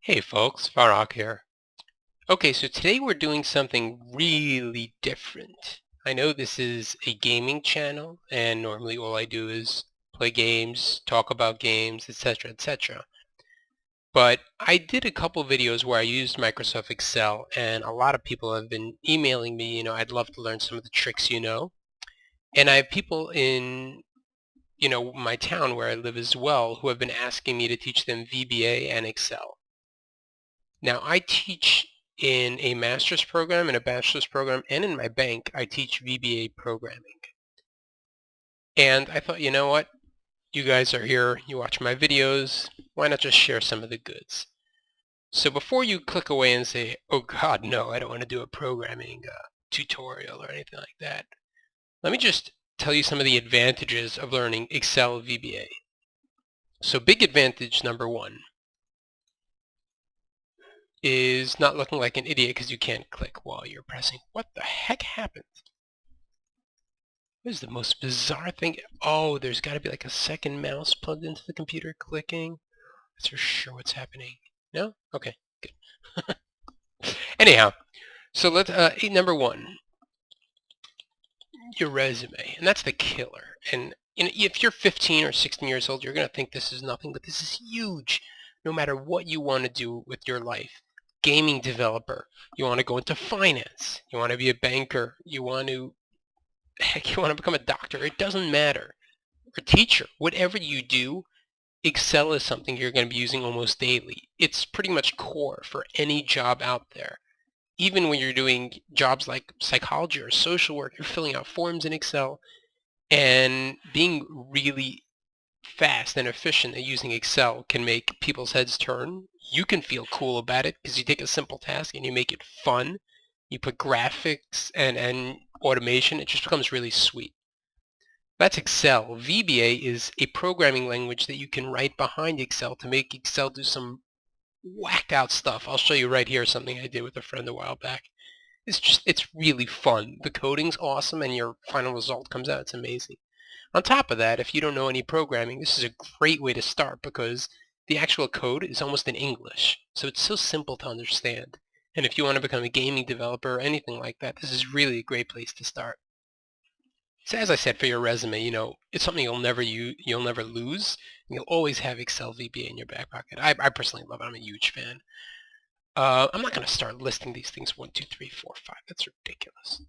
Hey folks, Farag here. Okay, so today we're doing something really different. I know this is a gaming channel, and normally all I do is play games, talk about games, etc., etc. But I did a couple videos where I used Microsoft Excel, and a lot of people have been emailing me, I'd love to learn some of the tricks you know. And I have people in, my town where I live as well who have been asking me to teach them VBA and Excel. Now, I teach in a master's program, in a bachelor's program, and in my bank, I teach VBA programming. And I thought, you know what? You guys are here, you watch my videos, why not just share some of the goods? So before you click away and say, oh God, no, I don't want to do a programming tutorial or anything like that, let me just tell you some of the advantages of learning Excel VBA. So big advantage number one is not looking like an idiot because you can't click while you're pressing. What the heck happened? What is the most bizarre thing? Oh, there's got to be like a second mouse plugged into the computer clicking. That's for sure what's happening. No? Okay, good. Anyhow, so let's number one, your resume, and that's the killer. And if you're 15 or 16 years old, you're going to think this is nothing, but this is huge. No matter what you want to do with your life, gaming developer, you want to go into finance, you want to be a banker, you want to become a doctor. It doesn't matter. Or teacher, whatever you do, Excel is something you're going to be using almost daily. It's pretty much core for any job out there. Even when you're doing jobs like psychology or social work, you're filling out forms in Excel, and being really fast and efficient at using Excel can make people's heads turn. You can feel cool about it because you take a simple task and you make it fun. You put graphics and automation. It just becomes really sweet. That's Excel. VBA is a programming language that you can write behind Excel to make Excel do some whacked out stuff. I'll show you right here something I did with a friend a while back. It's really fun. The coding's awesome and your final result comes out. It's amazing. On top of that, if you don't know any programming, this is a great way to start because the actual code is almost in English. So it's so simple to understand. And if you want to become a gaming developer or anything like that, this is really a great place to start. So as I said, for your resume, it's something you'll never lose. You'll always have Excel VBA in your back pocket. I personally love it. I'm a huge fan. I'm not going to start listing these things 1, 2, 3, 4, 5. That's ridiculous.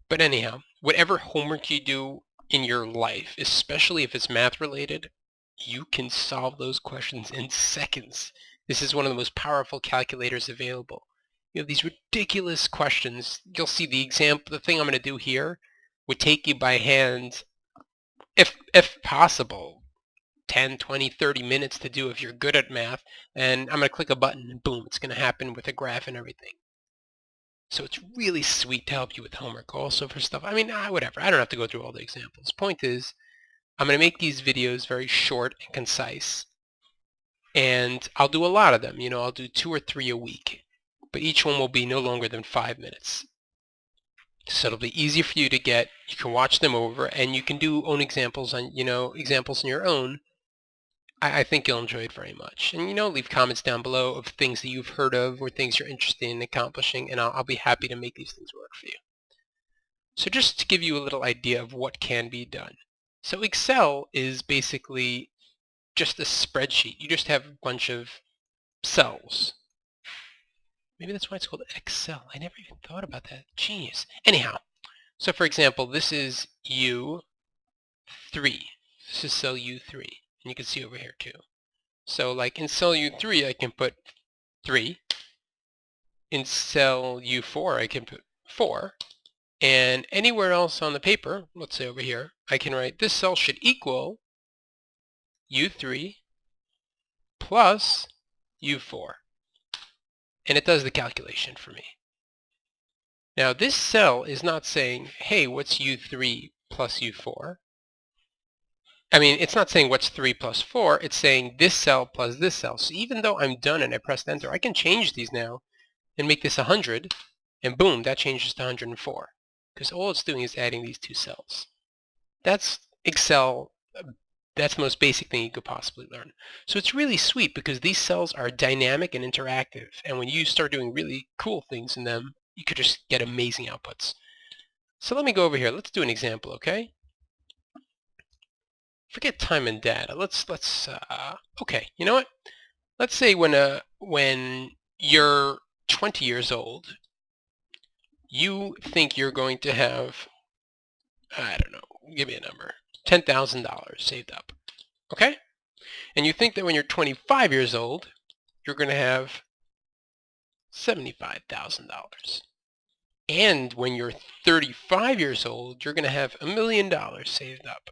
But anyhow, whatever homework you do in your life, especially if it's math related, you can solve those questions in seconds. This is one of the most powerful calculators available. You have these ridiculous questions. You'll see the thing I'm going to do here would take you by hand, if possible, 10, 20, 30 minutes to do if you're good at math. And I'm going to click a button and boom, it's going to happen with a graph and everything. So it's really sweet to help you with homework also for stuff. I mean, whatever. I don't have to go through all the examples. Point is, I'm going to make these videos very short and concise. And I'll do a lot of them. I'll do 2 or 3 a week. But each one will be no longer than 5 minutes. So it'll be easy for you to get. You can watch them over, and you can do own examples on, examples on your own. I think you'll enjoy it very much. And, leave comments down below of things that you've heard of or things you're interested in accomplishing, and I'll be happy to make these things work for you. So just to give you a little idea of what can be done. So Excel is basically just a spreadsheet. You just have a bunch of cells. Maybe that's why it's called Excel. I never even thought about that. Genius. Anyhow, so for example, this is U3. This is cell U3. And you can see over here too. So like in cell U3, I can put 3. In cell U4, I can put 4. And anywhere else on the paper, let's say over here, I can write this cell should equal U3 plus U4. And it does the calculation for me. Now this cell is not saying, hey, what's U3 plus U4? I mean, it's not saying what's 3 plus 4, it's saying this cell plus this cell. So even though I'm done and I pressed enter, I can change these now and make this 100, and boom, that changes to 104. Because all it's doing is adding these two cells. That's Excel That's the most basic thing you could possibly learn. So it's really sweet because these cells are dynamic and interactive, and when you start doing really cool things in them, you could just get amazing outputs. So let me go over here. Let's do an example, okay? Forget time and data. Okay, you know what? Let's say when you're 20 years old, you think you're going to have, I don't know, give me a number, $10,000 saved up, okay? And you think that when you're 25 years old, you're going to have $75,000. And when you're 35 years old, you're going to have $1 million saved up.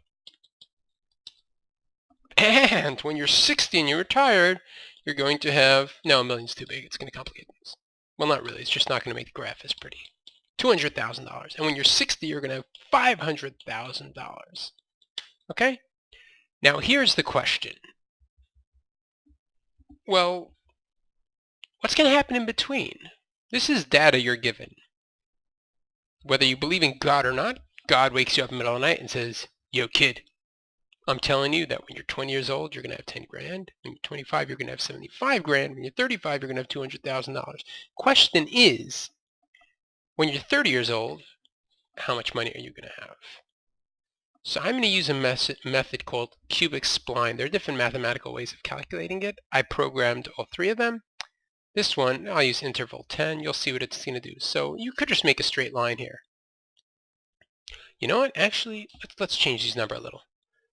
And when you're 60 and you're retired, you're going to have, no, $1 million's too big. It's going to complicate things. Well, not really. It's just not going to make the graph as pretty. $200,000. And when you're 60, you're going to have $500,000. Okay? Now, here's the question. Well, what's going to happen in between? This is data you're given. Whether you believe in God or not, God wakes you up in the middle of the night and says, yo, kid, I'm telling you that when you're 20 years old, you're going to have 10 grand. When you're 25, you're going to have 75 grand. When you're 35, you're going to have $200,000. Question is, when you're 30 years old, how much money are you going to have? So I'm going to use a method called cubic spline. There are different mathematical ways of calculating it. I programmed all three of them. This one, I'll use interval 10. You'll see what it's going to do. So you could just make a straight line here. You know what? Actually, let's change these numbers a little.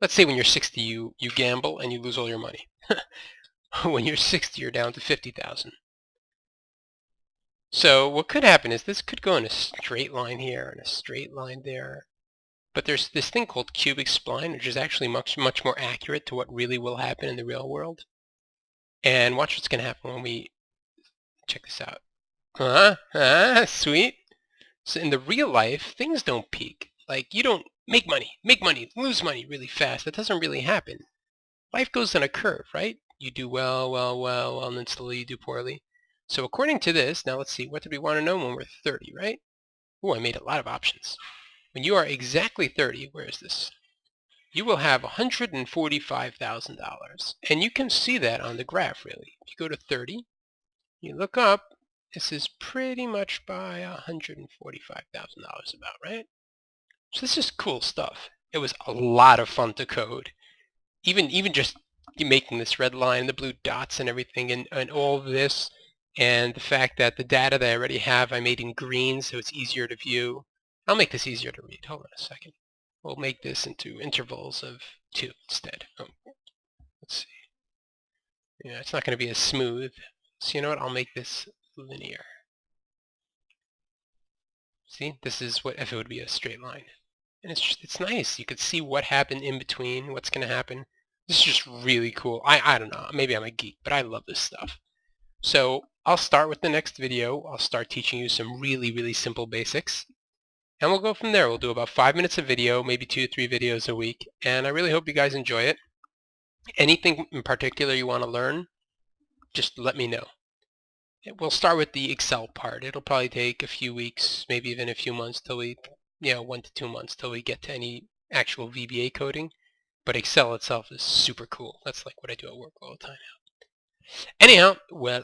Let's say when you're 60, you gamble and you lose all your money. When you're 60, you're down to 50,000. So what could happen is this could go in a straight line here and a straight line there. But there's this thing called cubic spline, which is actually much more accurate to what really will happen in the real world. And watch what's going to happen when we check this out. Sweet. So in the real life, things don't peak. Like, you don't make money, lose money really fast. That doesn't really happen. Life goes on a curve, right? You do well, and then slowly you do poorly. So according to this, now let's see, what did we want to know when we're 30, right? Oh, I made a lot of options. When you are exactly 30, where is this? You will have $145,000. And you can see that on the graph, really. If you go to 30, you look up, this is pretty much by $145,000 about, right? So this is cool stuff. It was a lot of fun to code. Even just making this red line, the blue dots and everything, and all of this, and the fact that the data that I already have I made in green so it's easier to view. I'll make this easier to read. Hold on a second. We'll make this into intervals of 2 instead. Oh, let's see. Yeah, it's not going to be as smooth. So you know what? I'll make this linear. See, this is what if it would be a straight line. And it's nice. You could see what happened in between, what's going to happen. This is just really cool. I don't know. Maybe I'm a geek, but I love this stuff. So I'll start with the next video. I'll start teaching you some really simple basics. And we'll go from there. We'll do about 5 minutes of video, maybe 2 or 3 videos a week. And I really hope you guys enjoy it. Anything in particular you want to learn, just let me know. We'll start with the Excel part. It'll probably take a few weeks, maybe even a few months till we, 1 to 2 months till we get to any actual VBA coding. But Excel itself is super cool. That's like what I do at work all the time now. Anyhow, well,